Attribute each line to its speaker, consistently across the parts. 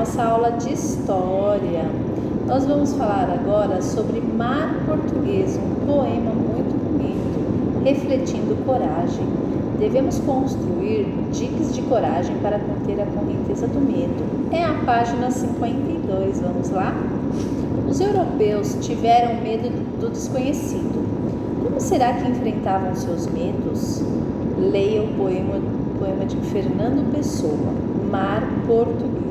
Speaker 1: nossa aula de história. Nós vamos falar agora sobre Mar Português, um poema muito bonito, refletindo coragem. Devemos construir diques de coragem para conter a correnteza do medo. É a página 52, vamos lá? Os europeus tiveram medo do desconhecido. Como será que enfrentavam seus medos? Leia o poema de Fernando Pessoa, Mar Português.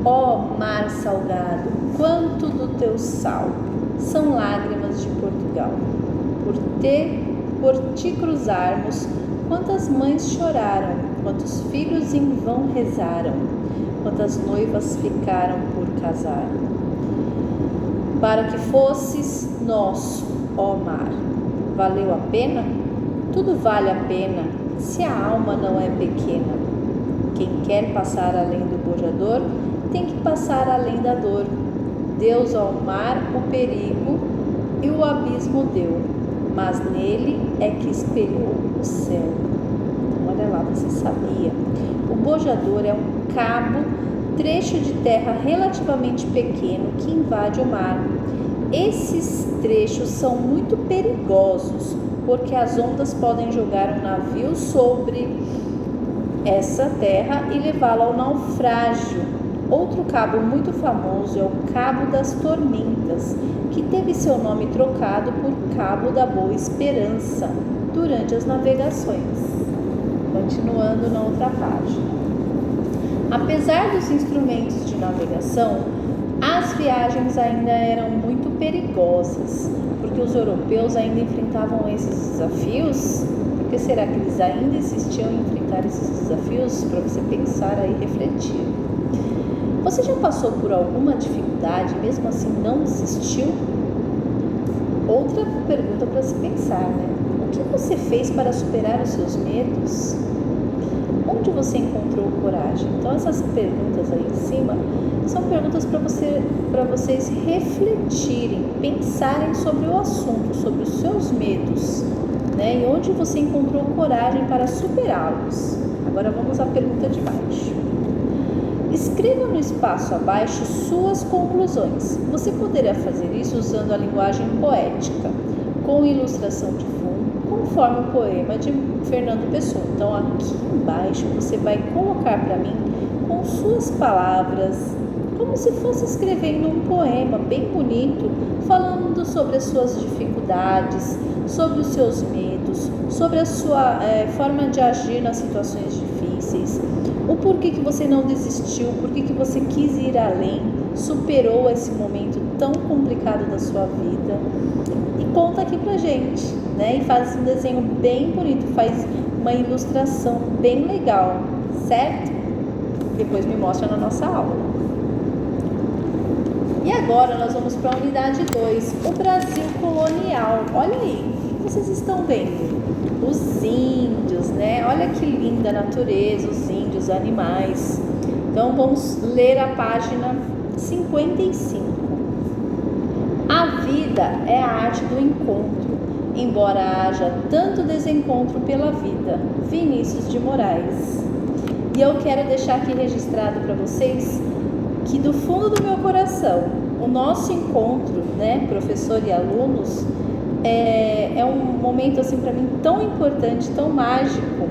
Speaker 1: Ó mar salgado, quanto do teu sal são lágrimas de Portugal. Por ti cruzarmos, quantas mães choraram, quantos filhos em vão rezaram, quantas noivas ficaram por casar. Para que fosses nosso, ó mar, valeu a pena? Tudo vale a pena, se a alma não é pequena. Quem quer passar além do bojador, tem que passar além da dor. Deus ao mar o perigo e o abismo deu, mas nele é que espelhou o céu. Olha lá, você sabia? O bojador é um cabo, trecho de terra relativamente pequeno que invade o mar. Esses trechos são muito perigosos, porque as ondas podem jogar um navio sobre essa terra e levá-lo ao naufrágio. Outro cabo muito famoso é o Cabo das Tormentas, que teve seu nome trocado por Cabo da Boa Esperança durante as navegações. Continuando na outra página. Apesar dos instrumentos de navegação, as viagens ainda eram muito perigosas, porque os europeus ainda enfrentavam esses desafios. Por que será que eles ainda insistiam em enfrentar esses desafios? Para você pensar aí e refletir. Você já passou por alguma dificuldade, mesmo assim não desistiu? Outra pergunta para se pensar, né? O que você fez para superar os seus medos? Onde você encontrou coragem? Então essas perguntas aí em cima são perguntas para vocês refletirem, pensarem sobre o assunto, sobre os seus medos, né? E onde você encontrou coragem para superá-los. Agora vamos à pergunta de baixo. Escreva no espaço abaixo suas conclusões. Você poderá fazer isso usando a linguagem poética, com ilustração de fundo, conforme o poema de Fernando Pessoa. Então, aqui embaixo você vai colocar para mim com suas palavras, como se fosse escrevendo um poema bem bonito, falando sobre as suas dificuldades, sobre os seus medos, sobre a sua forma de agir nas situações difíceis, o porquê que você não desistiu, porquê que você quis ir além, superou esse momento tão complicado da sua vida. E conta aqui pra gente, né? E faz um desenho bem bonito, faz uma ilustração bem legal, certo? Depois me mostra na nossa aula. E agora nós vamos para a unidade 2, o Brasil colonial. Olha aí, o que vocês estão vendo? Os índios, né? Olha que linda a natureza, os índios, animais. Então vamos ler a página 55. A vida é a arte do encontro, embora haja tanto desencontro pela vida. Vinícius de Moraes. E eu quero deixar aqui registrado para vocês que do fundo do meu coração, o nosso encontro, né, professor e alunos, é um momento assim para mim tão importante, tão mágico,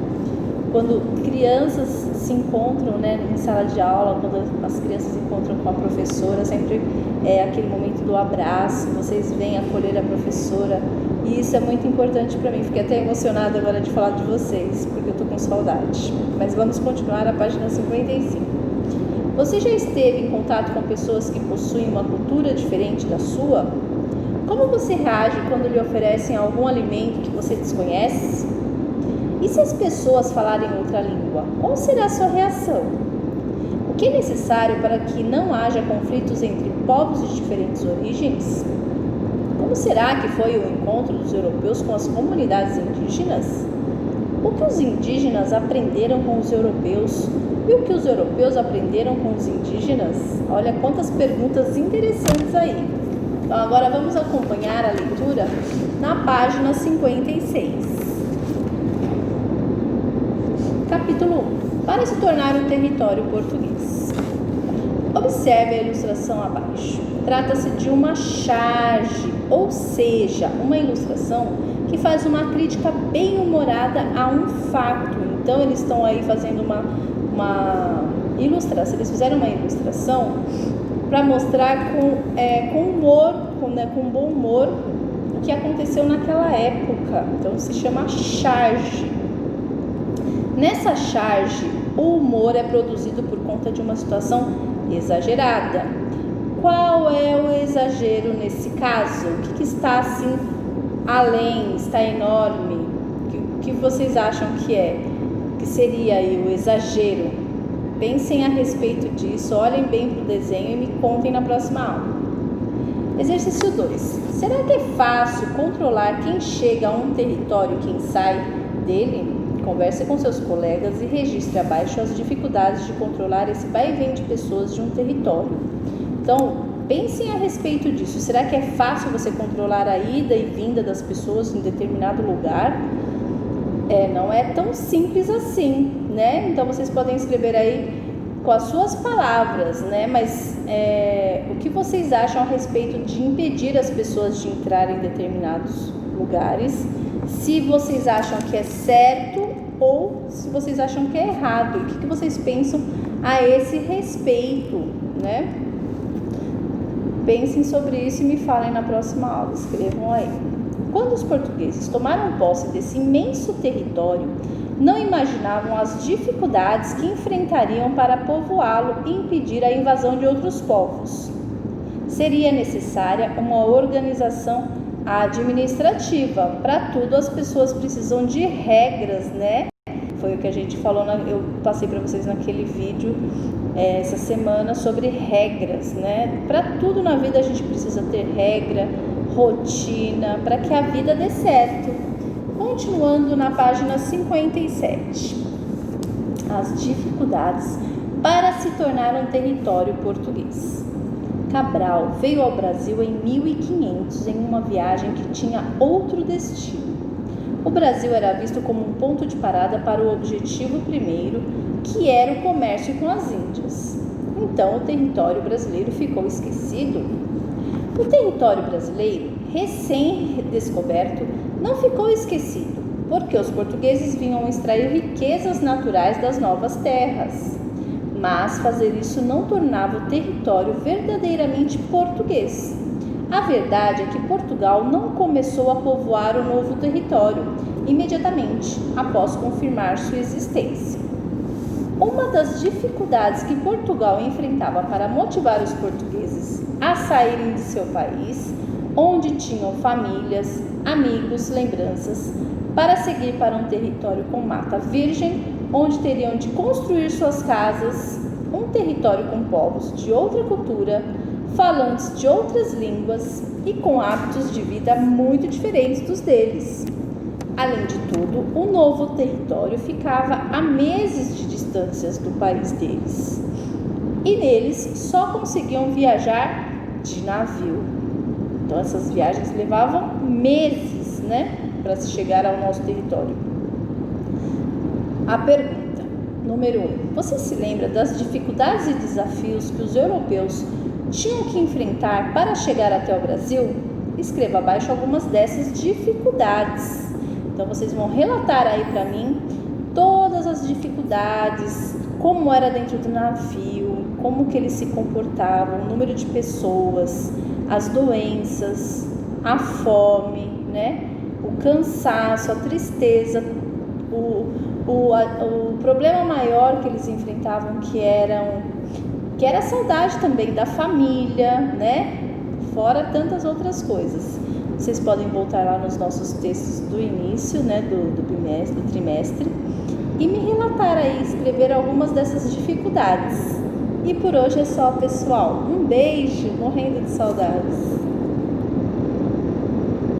Speaker 1: quando crianças se encontram, né, em sala de aula, quando as crianças se encontram com a professora, sempre é aquele momento do abraço, vocês vêm acolher a professora, e isso é muito importante para mim. Fiquei até emocionada agora de falar de vocês, porque eu tô com saudade. Mas vamos continuar a página 55. Você já esteve em contato com pessoas que possuem uma cultura diferente da sua? Como você reage quando lhe oferecem algum alimento que você desconhece? E se as pessoas falarem outra língua, qual será a sua reação? O que é necessário para que não haja conflitos entre povos de diferentes origens? Como será que foi o encontro dos europeus com as comunidades indígenas? O que os indígenas aprenderam com os europeus? E o que os europeus aprenderam com os indígenas? Olha quantas perguntas interessantes aí. Então agora vamos acompanhar a leitura na página 56. Capítulo 1. Para se tornar um território português. Observe a ilustração abaixo. Trata-se de uma charge, ou seja, uma ilustração que faz uma crítica bem-humorada a um fato. Então, eles estão aí fazendo uma ilustração. Eles fizeram uma ilustração para mostrar com humor, com bom humor, o que aconteceu naquela época. Então, se chama charge. Nessa charge, o humor é produzido por conta de uma situação exagerada. Qual é o exagero nesse caso? O que está assim além, está enorme? O que vocês acham que é? Que seria aí o exagero? Pensem a respeito disso, olhem bem para o desenho e me contem na próxima aula. Exercício 2. Será que é fácil controlar quem chega a um território e quem sai dele? Converse com seus colegas e registre abaixo as dificuldades de controlar esse vai e vem de pessoas de um território. Então, pensem a respeito disso. Será que é fácil você controlar a ida e vinda das pessoas em determinado lugar? Não é tão simples assim, né? Então, vocês podem escrever aí com as suas palavras, né? Mas o que vocês acham a respeito de impedir as pessoas de entrar em determinados lugares? Se vocês acham que é certo ou se vocês acham que é errado. O que vocês pensam a esse respeito, né? Pensem sobre isso e me falem na próxima aula. Escrevam aí. Quando os portugueses tomaram posse desse imenso território, não imaginavam as dificuldades que enfrentariam para povoá-lo e impedir a invasão de outros povos. Seria necessária uma organização administrativa. Para tudo as pessoas precisam de regras, né? Foi o que a gente falou, eu passei para vocês naquele vídeo essa semana sobre regras, né? Para tudo na vida a gente precisa ter regra, rotina, para que a vida dê certo. Continuando na página 57. As dificuldades para se tornar um território português. Cabral veio ao Brasil em 1500 em uma viagem que tinha outro destino. O Brasil era visto como um ponto de parada para o objetivo primeiro, que era o comércio com as Índias. Então, o território brasileiro ficou esquecido. O território brasileiro, recém-descoberto, não ficou esquecido, porque os portugueses vinham extrair riquezas naturais das novas terras. Mas fazer isso não tornava o território verdadeiramente português. A verdade é que Portugal não começou a povoar o novo território imediatamente após confirmar sua existência. Uma das dificuldades que Portugal enfrentava para motivar os portugueses a saírem de seu país, onde tinham famílias, amigos, lembranças, para seguir para um território com mata virgem, onde teriam de construir suas casas, um território com povos de outra cultura, falantes de outras línguas e com hábitos de vida muito diferentes dos deles. Além de tudo, o novo território ficava a meses de distâncias do país deles. E neles só conseguiam viajar de navio. Então essas viagens levavam meses, né, para se chegar ao nosso território. A pergunta número 1. Você se lembra das dificuldades e desafios que os europeus tinham que enfrentar para chegar até o Brasil? Escreva abaixo algumas dessas dificuldades. Então, vocês vão relatar aí para mim todas as dificuldades, como era dentro do navio, como que eles se comportavam, o número de pessoas, as doenças, a fome, né? O cansaço, a tristeza, o problema maior que eles enfrentavam, que era a saudade também da família, né? Fora tantas outras coisas. Vocês podem voltar lá nos nossos textos do início, né, do trimestre, e me relatar aí, escrever algumas dessas dificuldades. E por hoje é só, pessoal. Um beijo, morrendo de saudades.